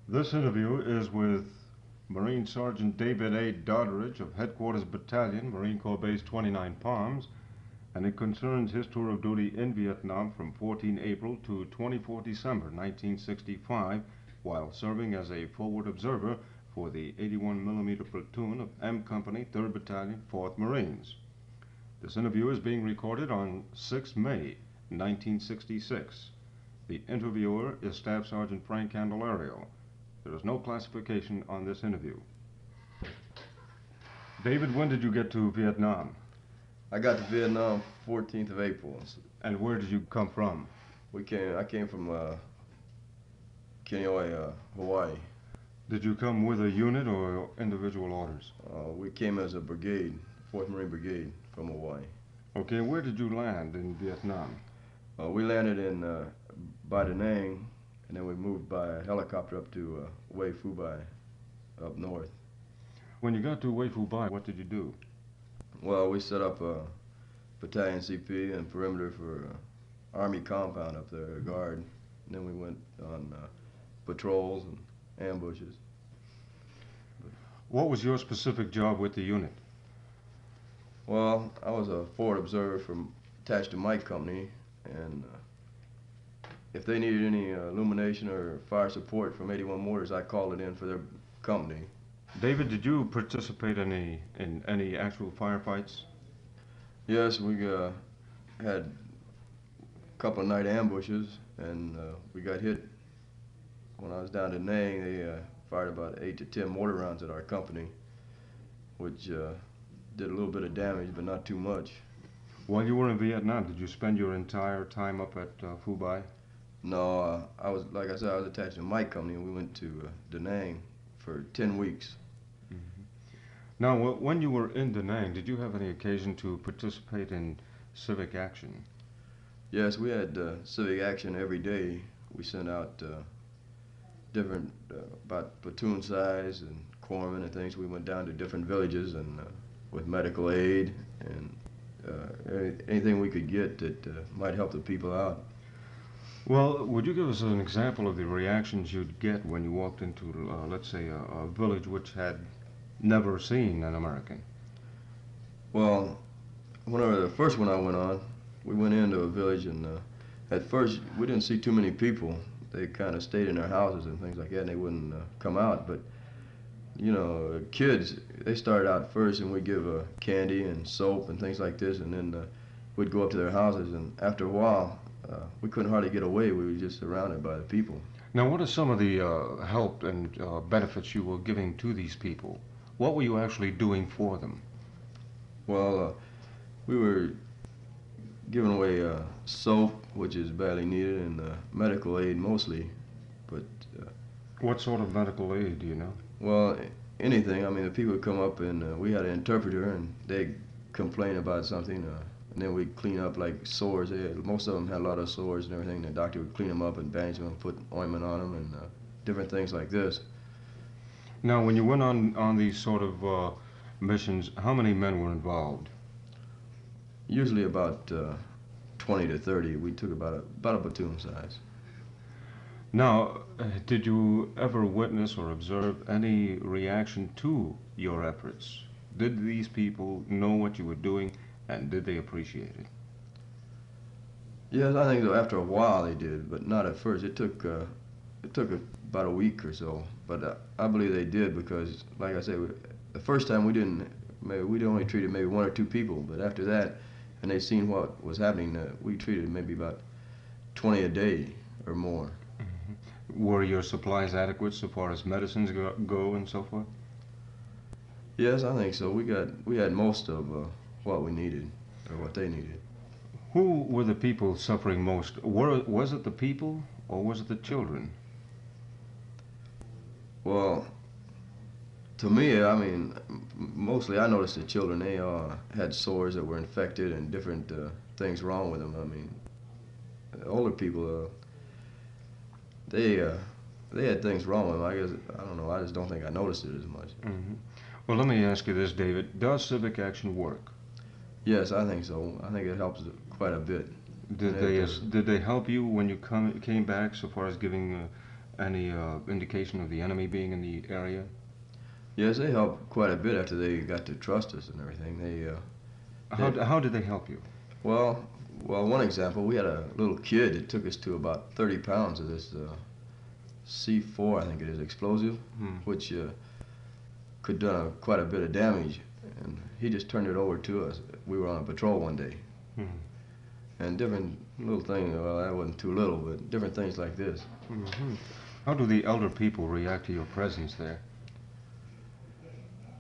This interview is with Marine Sergeant David A. Dodridge of Headquarters Battalion, Marine Corps Base 29 Palms, and it concerns his tour of duty in Vietnam from 14 April to 24 December 1965 while serving as a forward observer for the 81 millimeter platoon of M Company, 3rd Battalion, 4th Marines. This interview is being recorded on 6 May 1966. The interviewer is Staff Sergeant Frank Candelario. There is no classification on this interview. David, when did you get to Vietnam? I got to Vietnam 14th of April. And where did you come from? I came from Kaneohe, Hawaii. Did you come with a unit or individual orders? We came as a brigade, 4th Marine Brigade from Hawaii. Okay, where did you land in Vietnam? We landed in Ba Da Nang, and then we moved by helicopter up to Hue Phu Bai, up north. When you got to Hue Phu Bai, what did you do? Well, we set up a battalion CP and perimeter for Army compound up there, a guard. And then we went on patrols and ambushes. What was your specific job with the unit? Well, I was a forward observer attached to my company, and if they needed any illumination or fire support from 81 mortars, I called it in for their company. David, did you participate in any actual firefights? Yes, we had a couple of night ambushes, and we got hit. When I was down to Nang, they fired about 8 to 10 mortar rounds at our company, which did a little bit of damage, but not too much. While you were in Vietnam, did you spend your entire time up at Phu Bai? No, like I said, I was attached to my company, and we went to Da Nang for 10 weeks. Now, when you were in Da Nang, did you have any occasion to participate in civic action? Yes, we had civic action every day. We sent out different, about platoon size and corpsmen and things. We went down to different villages and with medical aid and anything we could get that might help the people out. Well, would you give us an example of the reactions you'd get when you walked into, let's say, a village which had never seen an American? Well, whenever the first one I went on, we went into a village, and at first we didn't see too many people. They kind of stayed in their houses and things like that, and they wouldn't come out. But, you know, kids, they started out first, and we'd give candy and soap and things like this, and then we'd go up to their houses, and after a while, we couldn't hardly get away. We were just surrounded by the people. Now, what are some of the help and benefits you were giving to these people? What were you actually doing for them? Well, we were giving away soap, which is badly needed, and medical aid mostly. But what sort of medical aid, do you know? Well, anything. I mean, the people would come up, and we had an interpreter, and they'd complain about something, and then we'd clean up like sores. Most of them had a lot of sores and everything. The doctor would clean them up and bandage them and put ointment on them and different things like this. Now, when you went on these sort of missions, how many men were involved? Usually about 20 to 30. We took about a platoon size. Now, did you ever witness or observe any reaction to your efforts? Did these people know what you were doing, and did they appreciate it? Yes, I think after a while they did, but not at first. It took about a week or so, but I believe they did because, like I said, the first time we'd only treated maybe 1 or 2 people, but after that, and they seen what was happening, we treated maybe about 20 a day or more. Mm-hmm. Were your supplies adequate so far as medicines go and so forth? Yes, I think so. We had most of what we needed, or what they needed. Who were the people suffering most? Was it the people, or was it the children? Well, to me, I mean, mostly I noticed the children. They had sores that were infected and different things wrong with them. I mean, older people, they had things wrong with them. I guess, I don't know, I just don't think I noticed it as much. Mm-hmm. Well, let me ask you this, David. Does civic action work? Yes, I think so. I think it helps quite a bit. Did they help you when you came back so far as giving Any indication of the enemy being in the area? Yes, they helped quite a bit after they got to trust us and everything. How did they help you? Well, one example, we had a little kid that took us to about 30 pounds of this C4, I think it is, explosive, which could do quite a bit of damage. And he just turned it over to us. We were on a patrol one day. And different little things, well, that wasn't too little, but different things like this. How do the elder people react to your presence there?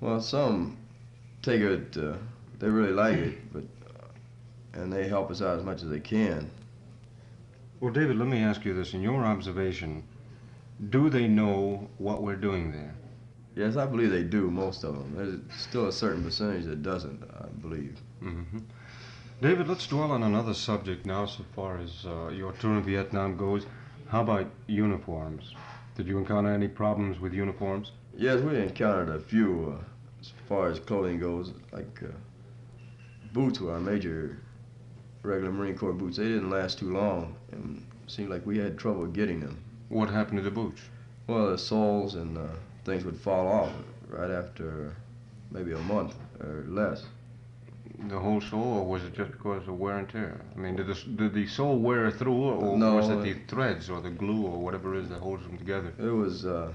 Well, some take it, they really like it, but and they help us out as much as they can. Well, David, let me ask you this. In your observation, do they know what we're doing there? Yes, I believe they do, most of them. There's still a certain percentage that doesn't, I believe. David, let's dwell on another subject now so far as your tour in Vietnam goes. How about uniforms? Did you encounter any problems with uniforms? Yes, we encountered a few as far as clothing goes, like boots were our major regular Marine Corps boots. They didn't last too long, and it seemed like we had trouble getting them. What happened to the boots? Well, the soles and things would fall off right after maybe a month or less. The whole sole, or was it just because of wear and tear? I mean, did the sole wear through, or No, was it the threads or the glue or whatever it is that holds them together? It was the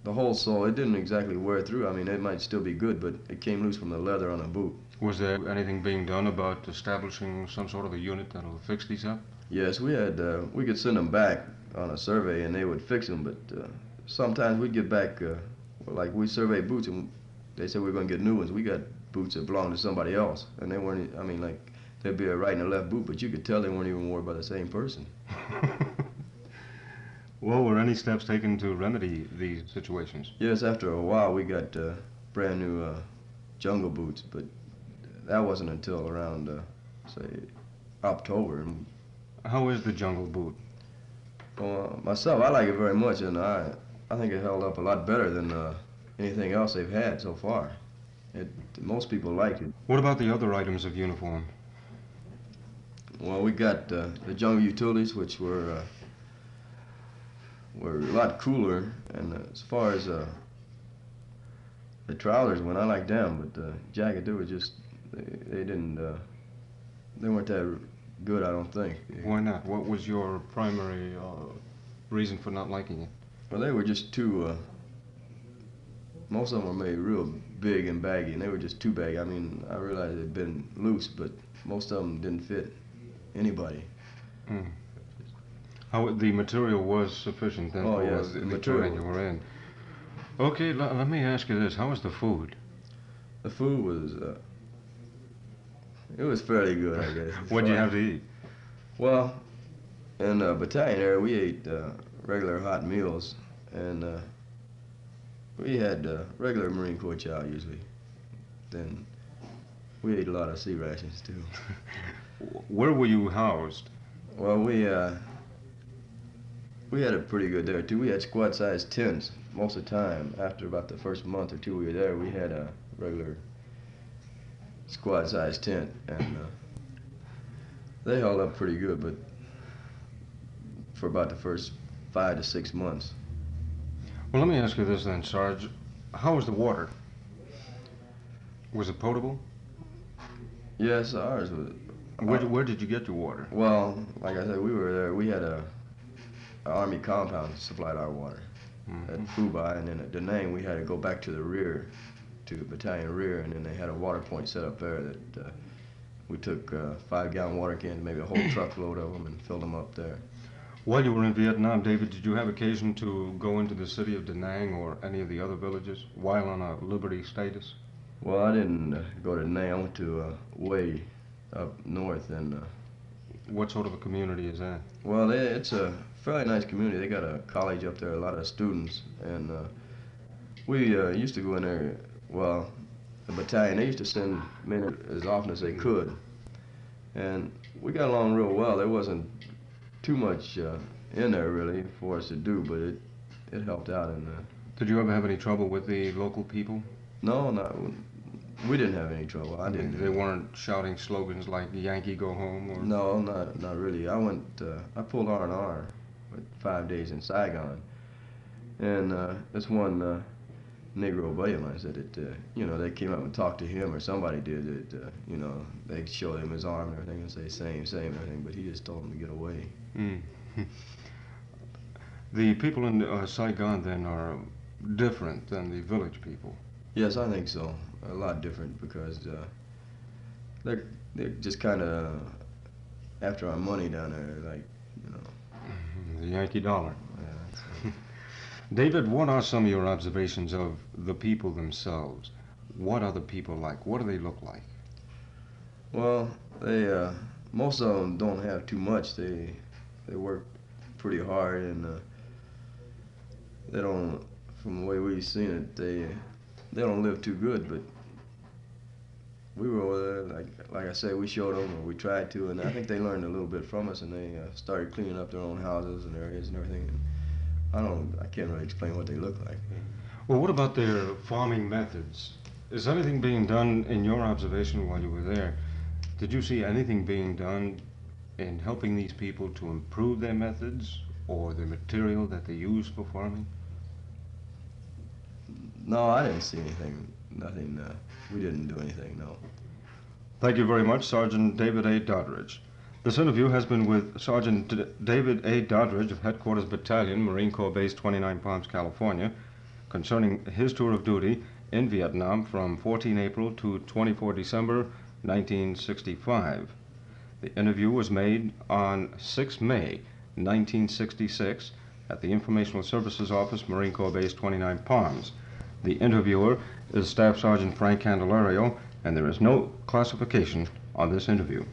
whole sole. It didn't exactly wear through. I mean, it might still be good, but it came loose from the leather on the boot. Was there anything being done about establishing some sort of a unit that'll fix these up? Yes, we had. We could send them back on a survey, and they would fix them. But sometimes we'd get back, like we surveyed boots, and they said we were going to get new ones. We got boots that belonged to somebody else, and they weren't. I mean, like there'd be a right and a left boot, but you could tell they weren't even worn by the same person. Well, were any steps taken to remedy these situations? Yes, after a while we got brand new jungle boots, but that wasn't until around, say, October. How is the jungle boot? Well, myself, I like it very much, and I think it held up a lot better than anything else they've had so far. Most people like it. What about the other items of uniform? Well, we got the jungle utilities, which were a lot cooler, and as far as the trousers went, I liked them, but the jacket, they were just they didn't they weren't that good, I don't think. Why not? What was your primary reason for not liking it? Well, they were just too. Most of them were made real big and baggy, and they were just too baggy. I mean, I realized they'd been loose, but most of them didn't fit anybody. How the material was sufficient then for yes, the material terrain you were in. Okay, let me ask you this: how was the food? The food was it was fairly good, I guess. What did you have to eat? Well, in the battalion area, we ate regular hot meals, and we had regular Marine Corps chow usually. Then we ate a lot of sea rations too. Where were you housed? Well, we had it pretty good there too. We had squad-sized tents most of the time. After about the first month or two we were there, we had a regular squad-sized tent, and they held up pretty good, but for about the first 5 to 6 months. Well, let me ask you this then, Sarge. How was the water? Was it potable? Yes, ours was. Where did you get your water? Well, like I said, we were there. We had a army compound that supplied our water at Fubai, and then at Da Nang we had to go back to the rear, to the battalion rear, and then they had a water point set up there that we took 5-gallon water cans, maybe a whole truckload of them, and filled them up there. While you were in Vietnam, David, did you have occasion to go into the city of Da Nang or any of the other villages while on a liberty status? Well, I didn't go to Da Nang. I went to way up north, and what sort of a community is that? well, it's a fairly nice community. They got a college up there, a lot of students, and we used to go in there. Well, the battalion, they used to send men as often as they could, and we got along real well. There wasn't too much in there really for us to do, but it helped out in that. Did you ever have any trouble with the local people? No, we didn't have any trouble. I didn't. They weren't shouting slogans like "Yankee go home" or? No, not really. I pulled R&R with 5 days in Saigon, And this one Negro buddy of mine said that, you know, they came up and talked to him, or somebody did, that, you know, they showed him his arm and everything and say same, and everything, but he just told them to get away. Mm. The people in Saigon then are different than the village people. Yes, I think so. A lot different, because they're just kind of after our money down there, like, you know. The Yankee dollar. Yeah, David, what are some of your observations of the people themselves? What are the people like? What do they look like? well, they most of them don't have too much. They work pretty hard, and they don't. From the way we've seen it, they don't live too good. But we were over there, like I said, we showed them, or we tried to, and I think they learned a little bit from us, and they started cleaning up their own houses and areas and everything. And I can't really explain what they look like. Well, what about their farming methods? Is anything being done in your observation while you were there? Did you see anything being done in helping these people to improve their methods or the material that they use for farming? No, I didn't see anything. Nothing. We didn't do anything. No. Thank you very much, Sergeant David A. Dodridge. This interview has been with Sergeant David A. Dodridge of Headquarters Battalion, Marine Corps Base 29 Palms, California, concerning his tour of duty in Vietnam from 14 April to 24 December 1965. The interview was made on 6 May 1966 at the Informational Services Office, Marine Corps Base 29 Palms. The interviewer is Staff Sergeant Frank Candelario, and there is no classification on this interview.